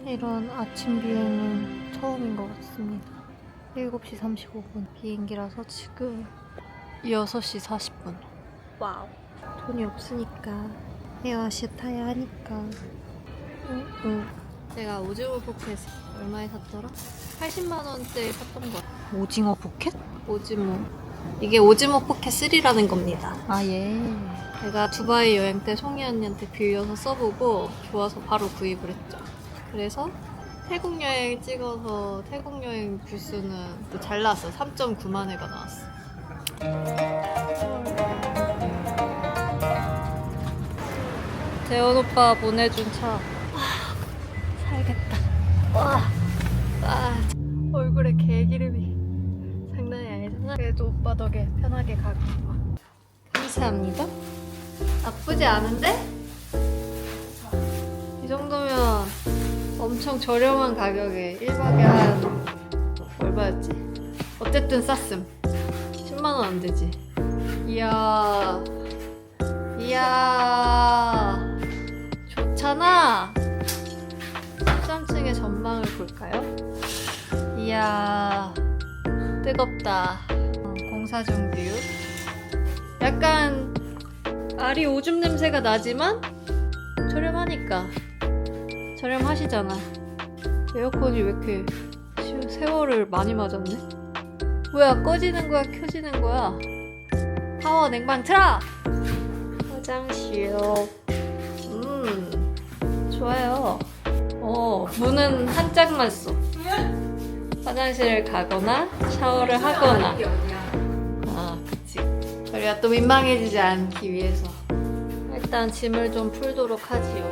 이런 아침 비행은 처음인 것 같습니다. 7시 35분 비행기라서 지금 6시 40분. 와우. 돈이 없으니까 에어아시아 타야 하니까. 제가 오징어 포켓 얼마에 샀더라? 80만 원대에 샀던 거. 오징어 포켓? 오징어. 이게 오징어 포켓 3라는 겁니다. 아 예. 제가 두바이 여행 때 송이 언니한테 빌려서 써보고 좋아서 바로 구입을 했죠. 그래서 태국 여행 찍어서 태국 여행 뷰수는 또 잘 나왔어. 3.9만 회가 나왔어. 재원 오빠 보내준 차. 살겠다. 얼굴에 개기름이 장난이 아니잖아. 그래도 오빠 덕에 편하게 가겠구만. 감사합니다. 나쁘지 않은데? 이 정도면 엄청 저렴한 가격에 1박에 한 얼마였지? 어쨌든 쌌음. 10만원 안 되지. 이야 좋잖아. 13층의 전망을 볼까요? 이야 뜨겁다. 공사 중 뷰. 약간 알이 오줌 냄새가 나지만 저렴하니까. 저렴하시잖아. 에어컨이 왜 이렇게 세월을 많이 맞았네? 뭐야, 꺼지는 거야 켜지는 거야? 파워 냉방 틀어! 화장실. 좋아요. 문은 한 짝만 써. 화장실을 가거나 샤워를 하거나. 아, 그치. 우리가 또 민망해지지 않기 위해서 일단 짐을 좀 풀도록 하지요.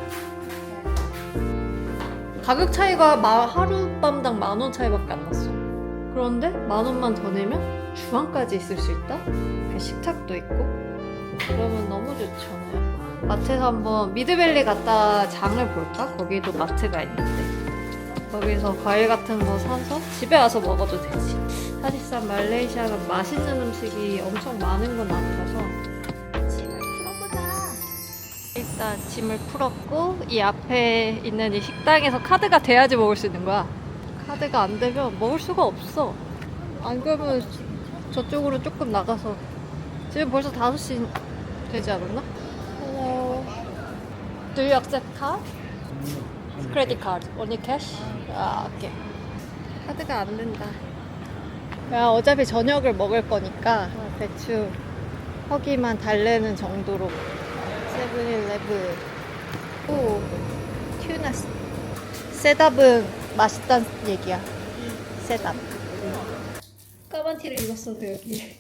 가격 차이가 하룻밤당 10,000원 차이밖에 안 났어. 그런데 10,000원만 더 내면 주방까지 있을 수 있다? 식탁도 있고. 그러면 너무 좋잖아요. 마트에서 한번 미드밸리 갔다 장을 볼까? 거기도 마트가 있는데 거기서 과일 같은 거 사서 집에 와서 먹어도 되지. 사실상 말레이시아가 맛있는 음식이 엄청 많은 건 아니라서 짐을 풀어보자. 일단 짐을 풀었고 이 앞에 있는 이 식당에서 카드가 돼야지 먹을 수 있는 거야. 카드가 안 되면 먹을 수가 없어. 안 그러면 저쪽으로 조금 나가서. 지금 벌써 5시 되지 않았나? Hello. Do you accept card? Credit card. Only cash? 아, 오케이. 카드가 안 된다. 야, 어차피 저녁을 먹을 거니까 대충 허기만 달래는 정도로. 세븐일레븐. 오, 튜나. 셋업은 맛있단 얘기야. 셋업. 까만 티를 입었어도 여기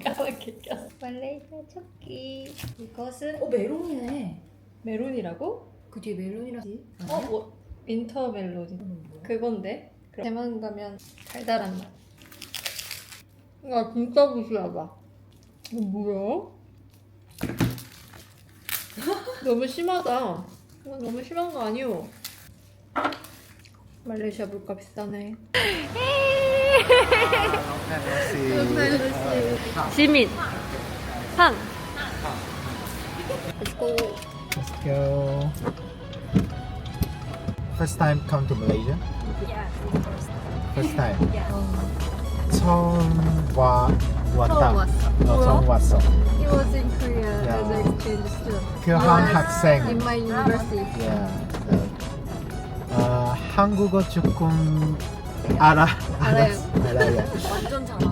까맣게 꼈어. 말레이시아 초끼. 이것은 메론이네. 메론이라고? 그 뒤에 메론이라지. 뭐 윈터 멜로디. 그건데. 대만 가면 달달한 맛. 야, 진짜 부시하다. 이거 뭐야? 너무 심하다. 이거 너무 심한 거 아니오? 말레이시아 물가 비싸네. 지민, 팡. Let's go. Let's go. First time come to Malaysia? Yeah, First time. yeah. 처음 왔다. 처음 왔어. 처음 왔어. He was in Korea Yeah. as an exchange student. 교환 in 학생. my university. Yeah. 한국어 조금 알아요. 완전 잘하네.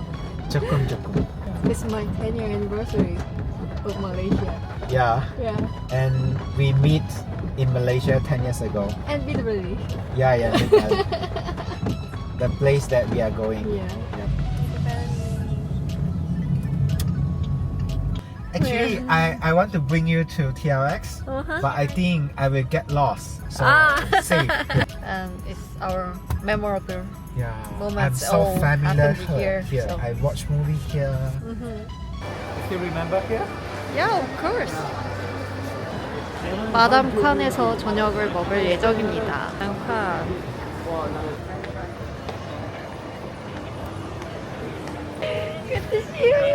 조금. It's my 10-year anniversary of Malaysia. Yeah. Yeah. And we meet in Malaysia 10 years ago. And literally. Yeah. The place that we are going. Yeah. Actually, I want to bring you to TRX, but I think I will get lost. So safe. And it's our memorable. Yeah, Moments I'm so all familiar happened here, so. I watch movie here. Still remember here? Yeah, of course. 마담 칸에서 저녁을 먹을 예정입니다. 마담 칸. Good to see you.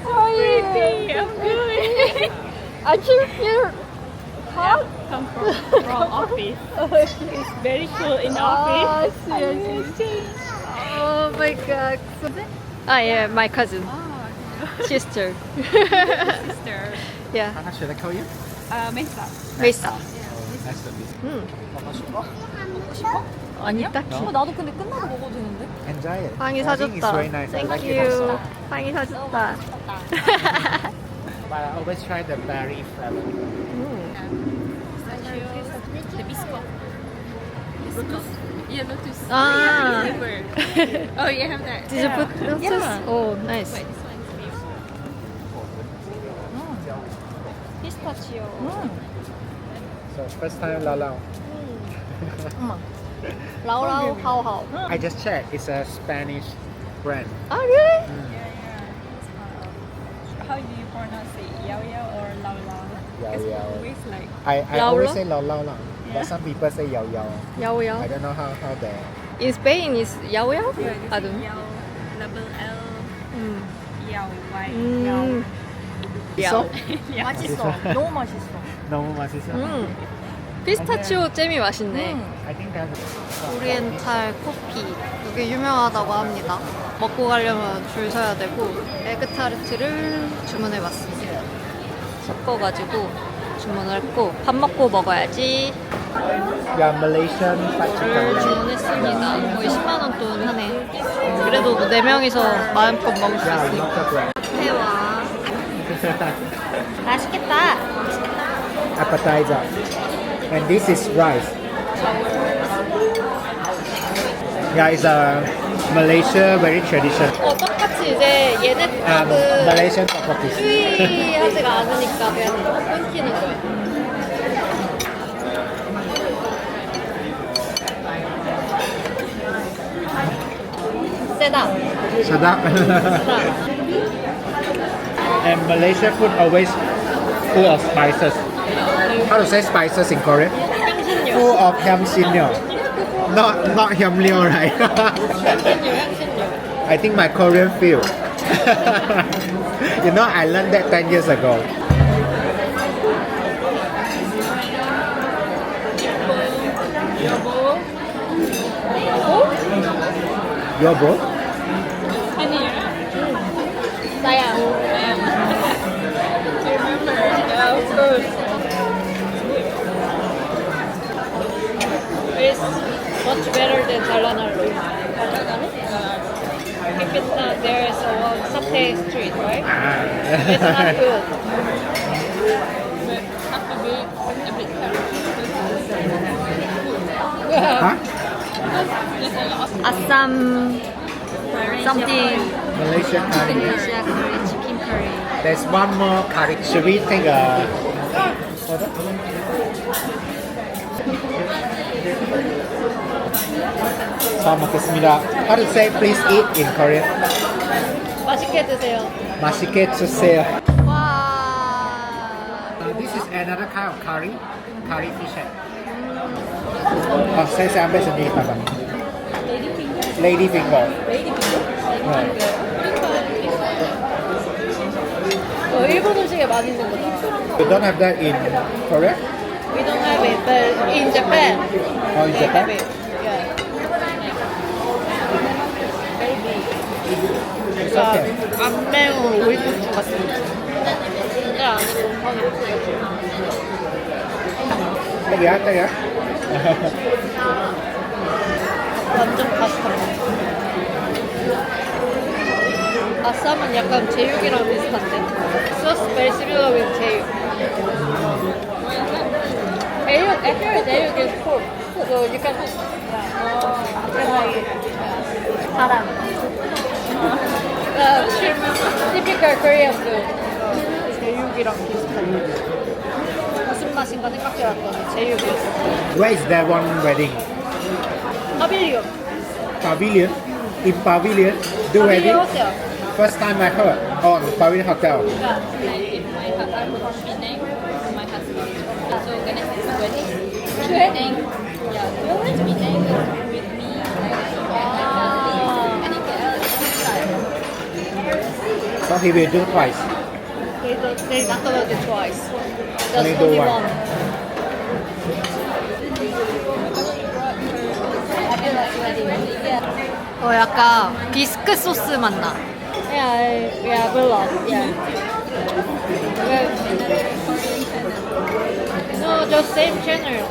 How are you? I'm good. Aren't you here Come from office. It's very cool in the office. Oh my god. Ah, yeah, my cousin. Sister. Sister. Yeah. How should I call you? Mesa. Mesa. Nice to meet you. 먹고 싶어? 아니, 딱히. 나도 근데 끝나고 먹어도 되는데? Enjoy it. 빵이 I think it's 사줬다. very nice. I Thank like it also. you. 빵이 사줬다. But I always try the berry flavor. The biscuit. Lotus. Yeah, lotus. Ah. Flavor. Oh, you have that. Did you put lotus? Yeah. Oh, nice. Wait, this one's beautiful. 피스타치오. So first time Lao Lao. 라오라오 하오하오. I just checked. It's a Spanish brand. Ah, really? How do you pronounce it? Yao Yao or Lao Lao? Yao It's Yao. always like I Lao always Lao? say Lao Lao lah. Yeah. But some people say Yao Yao. I 야오야오. don't know how they. In Spain is 야오야오? yeah, I don't know. Yao, double L, 음. Yao, Y, Yao. 음. So? Yeah. 맛있어. 너무 맛있어. 너무 맛있어. 피스타치오 잼이 맛있네. I think that's. 오리엔탈 커피. 여기 유명하다고 합니다. 먹고 가려면 줄 서야 되고 에그타르트를 주문해봤습니다. 섞어가지고 주문을 했고 밥 먹고 먹어야지. Yeah, Malaysian fried chicken. 를 주문했습니다. 거의 10만 원 돈 하네. 그래도 뭐 4명이서 마음껏 먹을 수 Yeah, 있으니까. local brand. 해와. 맛있겠다. Appetizer. And this is rice. Yeah, it's a Malaysia very traditional. 똑같이 이제 얘네 떡은 Malaysian tteokbokki. 수위하지가 않으니까 그냥 끊기는 거예요. 세다. Sedap. And Malaysia food always full of spices. How to say spices in Korean? 향신료. Full of 향신료. Not 향料, right? I think my Korean feel. You know, I learned that 10 years ago. 여보? 나야. Yeah, of course. It's much better than 잘라날로. If it's not there is a one satay street, right? It's not good. But have to be a bit careful. Huh? Assam something. Malaysian curry. Malaysia curry, chicken curry. There's one more curry. Should we take a photo? 잘 먹겠습니다. How to say please eat in Korean? 맛있게 드세요. 맛있게 드세요. 와. This is another kind of curry. Curry fish head. Say sampai sendiri Pak. Lady finger. 일본 음식에 많이 있는 거잖아. You don't have that in Korea We don't have it, but in Japan. or in they Japan? have it. Yeah. It's okay. 안 매운 오이고추 같습니다. 진짜 안 매운 Tega, tega. 완전 바삭합니다. 아쌈은 약간 제육이랑 비슷한데. 소스 very similar with 제육. 제육 is pork. So you can 사람. typical Korean food. 제육이랑 비슷한. 무슨 맛인가 생각해봤더니 제육이었어. Where is that one wedding? 파빌리온. Pavilion? In Pavilion? Do wedding? 호텔. First time I heard on Pavilion Hotel. Like if I'm from Penang, my husband is from Penang. So gonna have a wedding. Wedding. Yeah, so it's Penang with me. And in KL it's like So he will do twice. They're not gonna do twice. Just Only do only one. one. 약간 비스크 소스 맛나. Yeah, 별로. Yeah. No, just same channel.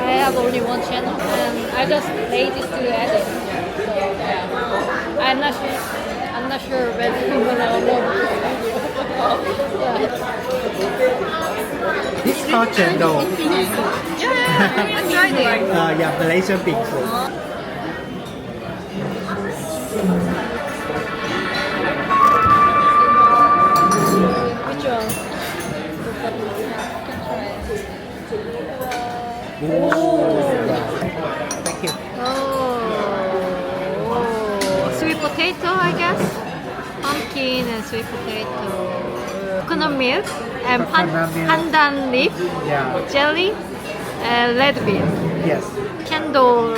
I have only one channel, and I just lazy to edit. So yeah, I'm not sure whether people will love This called chendol. Yeah, I tried it. Yeah, Malaysian bingsu. Which one? Thank you. Oh, sweet potato, I guess. Pumpkin and sweet potato. Coconut milk and Coconut milk. pandan leaf, Yeah. jelly, and red bean. Yes. Candle.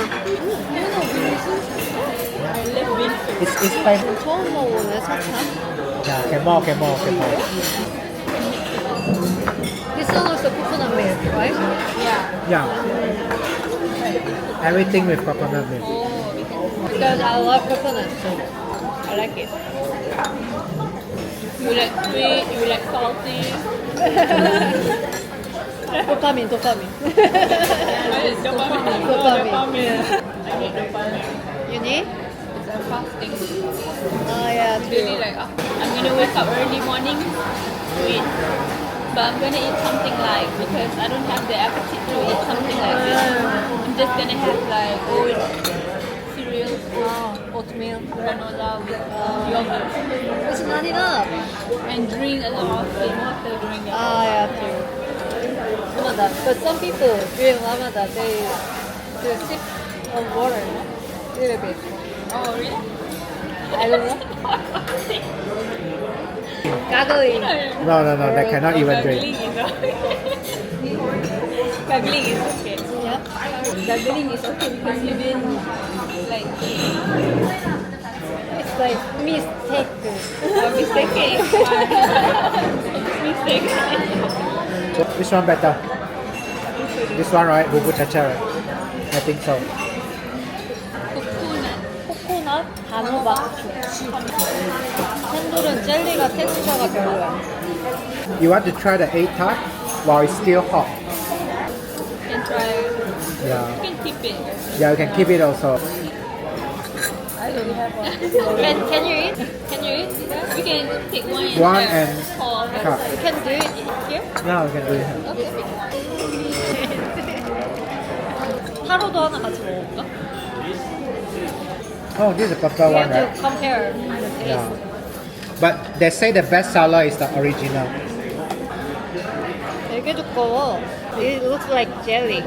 It's spicy. 처음 먹어보네, 사탕. Yeah, can more. This one also coconut milk, right? Yeah. Everything with coconut milk. Because I love coconut, so I like it. You like sweet, you like salty. Dopamine. Dopamine. Dopamine. I need dopamine. You need? It's a fasting. Oh yeah, Really true. like I'm gonna wake up early morning to eat. But I'm gonna eat something light because I don't have the appetite to eat something like this. I'm just gonna have like oat cereal, Oatmeal. granola with yogurt It's not enough. and drink a lot of plain water during the Yeah, true. Ramadan. But some people during Ramadan, they sip on water, a little bit. Oh really? I don't know. Gargling. No, they cannot even drink. Gargling is okay. Yeah. Gargling is okay because you didn't like It's like mistake. mistaken. Mistaken. Which one better? This one, right? Bubu chacha, right? I think so. Coconut. 코코넛, 단호박. 캔돌은 젤리가 텍스처가 별로야. You want to try the egg tart while it's still hot? You can try. Yeah. You can keep it. Yeah, you can keep it also. I don't have one. Can you eat? Can you eat? We can take one and One share. and Or cut. You can do it here? Yeah, we can do it. 타로도 하나 같이 먹어볼까? Oh, this is the purple We one, have right? to compare the taste. Yeah. But they say the best seller is the original. 되게 두꺼워. It looks like jelly.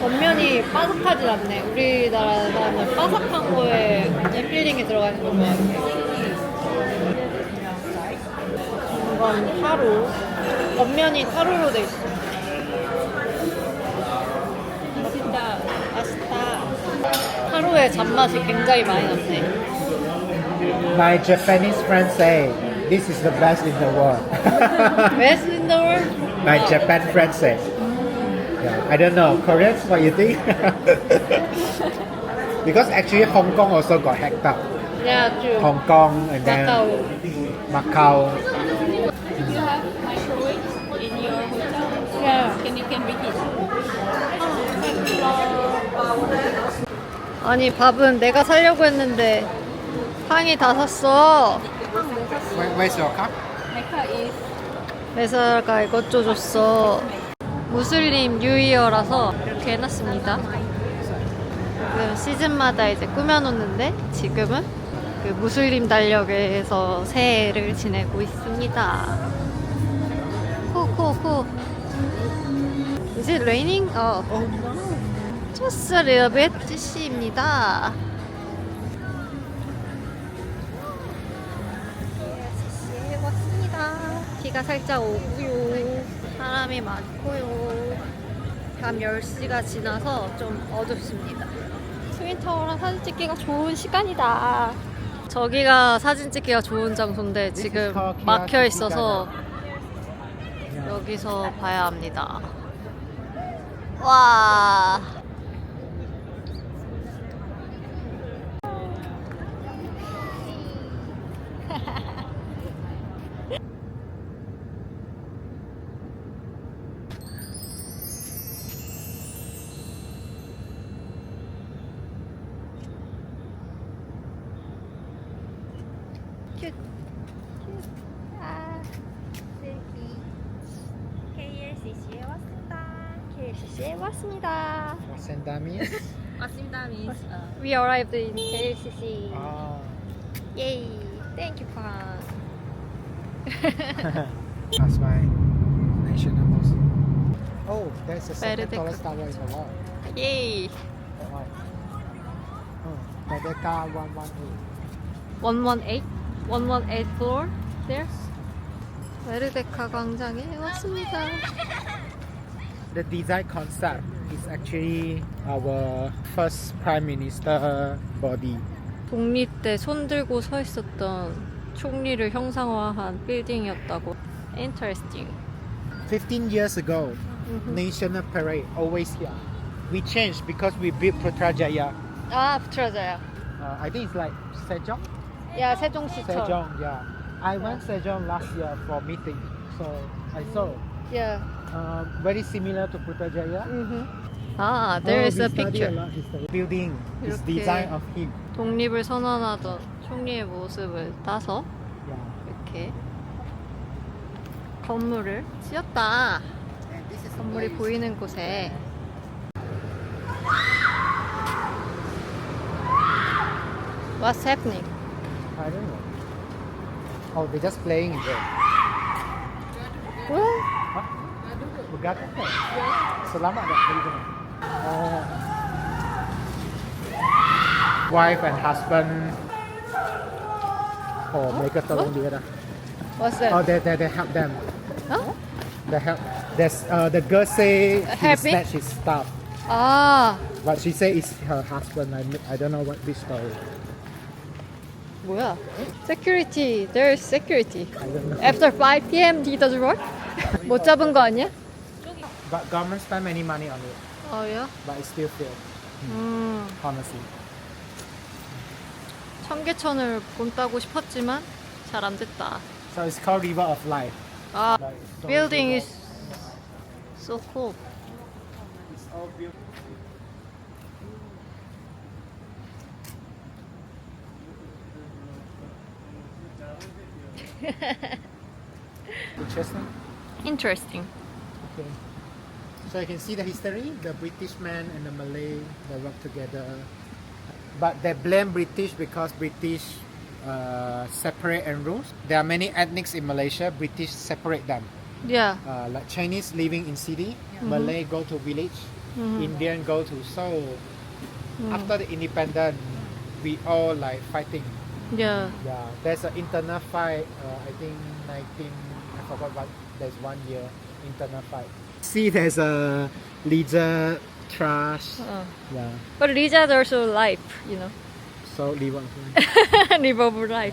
겉면이 바삭하진 않네. 우리나라는 바삭한 거에 필링이 들어가 있는 거 좋아해. 이건 타로. 겉면이 타로로 돼 있어. 맛있다. 타로의 잔맛이 굉장히 많이 났네. My Japanese friends say this is the best in the world. Best in the world? My Japan friends say. Yeah, I don't know. Koreans, what you think? Because actually Hong Kong also got hacked up. Yeah, true. Hong Kong and then Macau. you have microwave in your hotel, Yeah. you can reheat. 아니 밥은 내가 사려고 했는데 팡이 다 샀어. Where's your cup? My car is 회사가 이것 줘줬어. 무슬림 뉴이어라서 이렇게 해놨습니다. 지금 시즌마다 이제 꾸며놓는데 지금은 그 무슬림 달력에서 새해를 지내고 있습니다. 코. Is it raining? Just a little bit. CC입니다. CC에 왔습니다. 비가 살짝 오고요. 사람이 많고요. 밤 10시가 지나서 좀 어둡습니다. 트윈타워랑 사진 찍기가 좋은 시간이다. 저기가 사진 찍기가 좋은 장소인데 지금 막혀 있어서 여기서 봐야 합니다. 와. 큐. 아, 슬기. KLCC에 왔습니다. KLCC에 왔습니다. Sendamis. 맞습니다, 미스. We arrived in KLCC. Ah. Yay! Thank you, Pan. That's my national house. Oh, there's a second Beredeka. tallest tower in the world. Yay! That one. Oh, Beredeka 118. 118? 118 floor? There? 베르데카 광장에 왔습니다. The design concept is actually our first prime minister body. 독립 때 손 들고 서 있었던 총리를 형상화한 빌딩이었다고. Interesting. 15 years ago, National Parade always here. We changed because we built Putrajaya. 아, 부트라자야. I think it's like Sejong. 야, 세종시청. Sejong, yeah. I went Sejong last year for meeting, so I saw. Yeah. Very similar to Putrajaya. 아, there is we a study picture. lot history. Building is 이렇게. design of him. 독립을 선언하던 총리의 모습을 따서 Yeah. 이렇게 건물을 지었다. And this is 건물이 보이는 곳에 What's happening? I don't know. Oh, they're just playing in there. What? Hah? Begadang ke? Selamat tak pergi sana? Oh. Wife and husband. Oh, mereka tolong dia dah. What's Oh, that? they help them. Huh? They help. There's the girl say he Helping? snatched his stuff, 아, but she say it's her husband. I don't know what this story. 뭐야? Security. There is security. I don't know. After 5 p.m. he doesn't work? 못 잡은 거 아니야? But government spend many money on it, 어, 야. but it still fail. Honestly. 청계천을 본따고 싶었지만 잘 안 됐다. So it's called River of Life. 아, Like, so building river- is so cool. It's all built. Interesting. Interesting. Okay. So you can see the history. The British man and the Malay they work together, but they blame British because British separate and rules. There are many ethnics in Malaysia. British separate them. Yeah. Like Chinese living in city, Malay go to village, Indian go to Seoul. After the independence, we all like fighting. Yeah. Yeah, there's an internal fight. I think 19. I forgot what. There's 1 year internal fight. See, there's a leader trash. Yeah. But Lisa also life, you know. So leave on. Live of life.